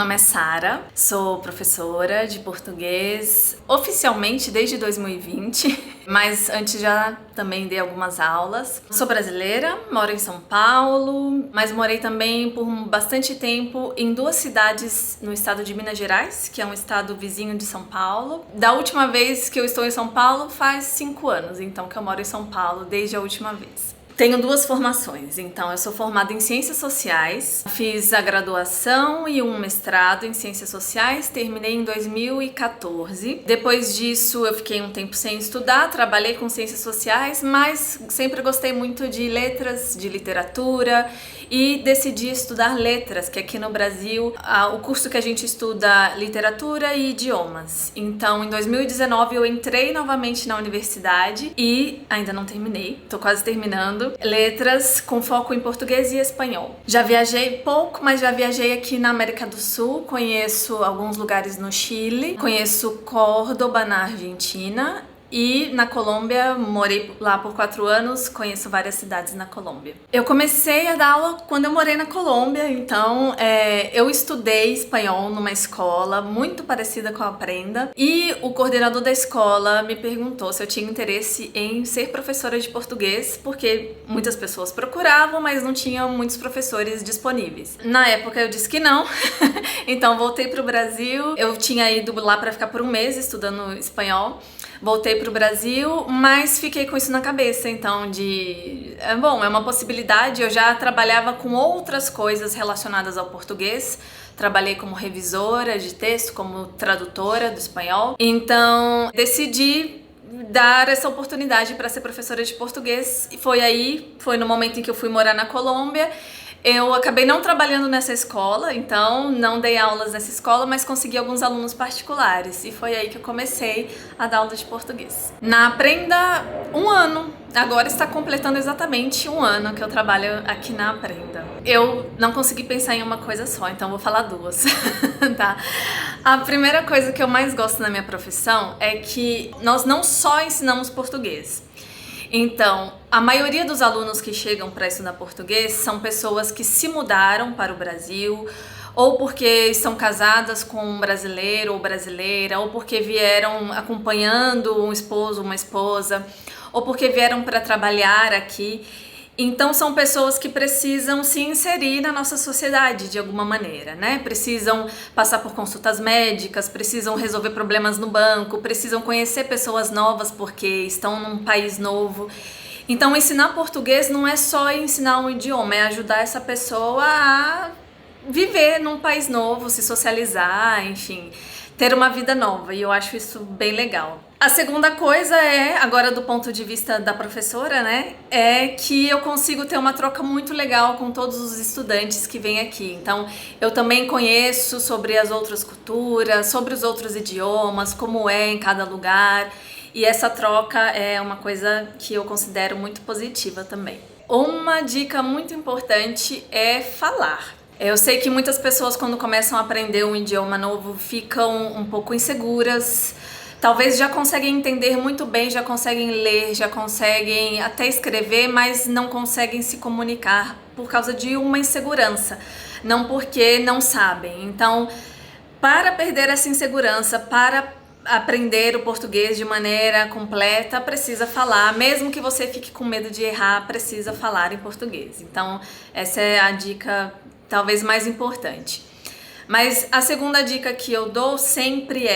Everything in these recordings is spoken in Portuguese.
nome é Sara, sou professora de português oficialmente desde 2020, mas antes já também dei algumas aulas. Sou brasileira, moro em São Paulo, mas morei também por bastante tempo em duas cidades no estado de Minas Gerais, que é um estado vizinho de São Paulo. Da última vez que eu estou em São Paulo faz 5 anos, então, que eu moro em São Paulo desde a última vez. Tenho duas formações, então eu sou formada em Ciências Sociais, fiz a graduação e um mestrado em Ciências Sociais, terminei em 2014. Depois disso eu fiquei um tempo sem estudar, trabalhei com Ciências Sociais, mas sempre gostei muito de letras, de literatura e decidi estudar letras, que aqui no Brasil o curso que a gente estuda literatura e idiomas. Então em 2019 eu entrei novamente na universidade e ainda não terminei, tô quase terminando. Letras com foco em português e espanhol. Já viajei pouco, mas já viajei aqui na América do Sul, conheço alguns lugares no Chile, conheço Córdoba na Argentina e na Colômbia, morei lá por 4 anos, conheço várias cidades na Colômbia. Eu comecei a dar aula quando eu morei na Colômbia, então eu estudei espanhol numa escola muito parecida com a Aprenda e o coordenador da escola me perguntou se eu tinha interesse em ser professora de português, porque muitas pessoas procuravam, mas não tinham muitos professores disponíveis. Na época eu disse que não, então voltei para o Brasil, eu tinha ido lá para ficar por um mês estudando espanhol. Voltei para o Brasil, mas fiquei com isso na cabeça, então é uma possibilidade. Eu já trabalhava com outras coisas relacionadas ao português, trabalhei como revisora de texto, como tradutora do espanhol, então decidi dar essa oportunidade para ser professora de português e foi no momento em que eu fui morar na Colômbia. Eu acabei não trabalhando nessa escola, então não dei aulas nessa escola, mas consegui alguns alunos particulares e foi aí que eu comecei a dar aula de português. Na Aprenda, 1 ano. Agora está completando exatamente 1 ano que eu trabalho aqui na Aprenda. Eu não consegui pensar em uma coisa só, então vou falar duas, tá? A primeira coisa que eu mais gosto na minha profissão é que nós não só ensinamos português. Então, a maioria dos alunos que chegam para estudar português são pessoas que se mudaram para o Brasil, ou porque estão casadas com um brasileiro ou brasileira, ou porque vieram acompanhando um esposo, uma esposa, ou porque vieram para trabalhar aqui. Então são pessoas que precisam se inserir na nossa sociedade de alguma maneira, né? Precisam passar por consultas médicas, precisam resolver problemas no banco, precisam conhecer pessoas novas porque estão num país novo. Então ensinar português não é só ensinar um idioma, é ajudar essa pessoa a viver num país novo, se socializar, enfim, ter uma vida nova, e eu acho isso bem legal. A segunda coisa agora do ponto de vista da professora, né, é que eu consigo ter uma troca muito legal com todos os estudantes que vêm aqui. Então, eu também conheço sobre as outras culturas, sobre os outros idiomas, como é em cada lugar, e essa troca é uma coisa que eu considero muito positiva também. Uma dica muito importante é falar. Eu sei que muitas pessoas, quando começam a aprender um idioma novo, ficam um pouco inseguras. Talvez já conseguem entender muito bem, já conseguem ler, já conseguem até escrever, mas não conseguem se comunicar por causa de uma insegurança, não porque não sabem. Então, para perder essa insegurança, para aprender o português de maneira completa, precisa falar. Mesmo que você fique com medo de errar, precisa falar em português. Então, essa é a dica talvez mais importante. Mas a segunda dica que eu dou sempre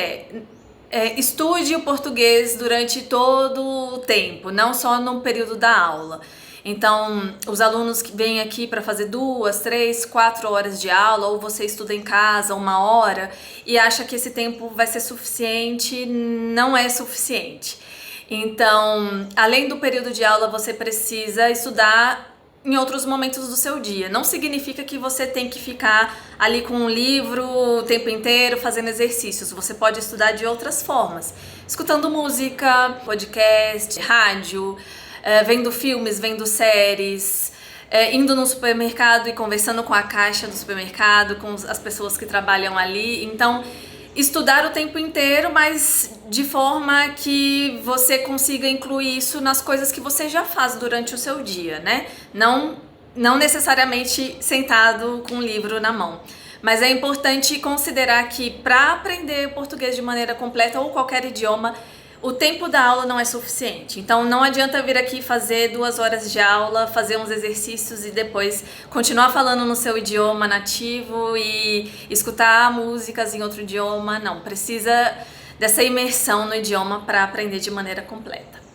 estude o português durante todo o tempo, não só no período da aula. Então, os alunos que vêm aqui para fazer 2, 3, 4 horas de aula, ou você estuda em casa 1 hora e acha que esse tempo vai ser suficiente, não é suficiente. Então, além do período de aula, você precisa estudar em outros momentos do seu dia. Não significa que você tem que ficar ali com um livro o tempo inteiro fazendo exercícios. Você pode estudar de outras formas, escutando música, podcast, rádio, vendo filmes, vendo séries, indo no supermercado e conversando com a caixa do supermercado, com as pessoas que trabalham ali. Então, estudar o tempo inteiro, mas de forma que você consiga incluir isso nas coisas que você já faz durante o seu dia, né? Não necessariamente sentado com um livro na mão, Mas é importante considerar que para aprender português de maneira completa ou qualquer idioma, o tempo da aula não é suficiente. Então não adianta vir aqui fazer 2 horas de aula, fazer uns exercícios e depois continuar falando no seu idioma nativo e escutar músicas em outro idioma. Não, precisa dessa imersão no idioma para aprender de maneira completa.